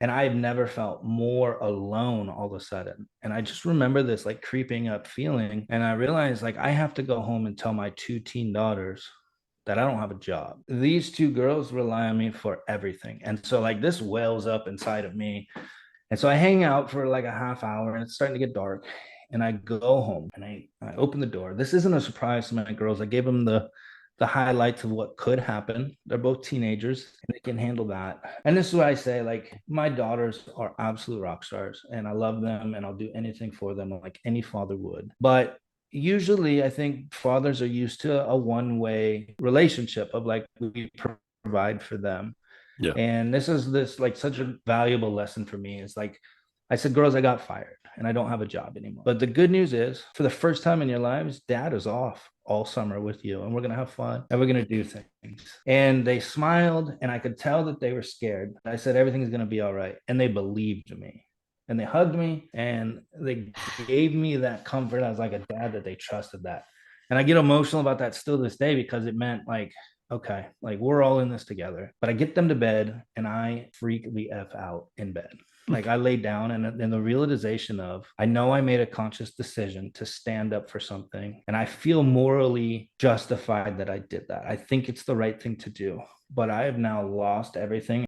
And I've never felt more alone all of a sudden. And I just remember this like creeping up feeling. And I realized like I have to go home and tell my two teen daughters that I don't have a job. These two girls rely on me for everything. And so like this wells up inside of me. And so I hang out for like a half hour and it's starting to get dark. And I go home and I open the door. This isn't a surprise to my girls. I gave them the highlights of what could happen. They're both teenagers and they can handle that. And this is what I say, like my daughters are absolute rock stars and I love them and I'll do anything for them like any father would. But usually I think fathers are used to a one-way relationship of like we provide for them. Yeah. And this like such a valuable lesson for me is like I said, girls, I got fired and I don't have a job anymore. But the good news is, for the first time in your lives, dad is off all summer with you and we're going to have fun and we're going to do things. And they smiled and I could tell that they were scared. I said, everything's going to be all right. And they believed me and they hugged me and they gave me that comfort as like a dad that they trusted that. And I get emotional about that still this day because it meant like, okay, like we're all in this together. But I get them to bed and I freak the F out in bed. Like I laid down and the realization of I know I made a conscious decision to stand up for something and I feel morally justified that I did that. I think it's the right thing to do, but I have now lost everything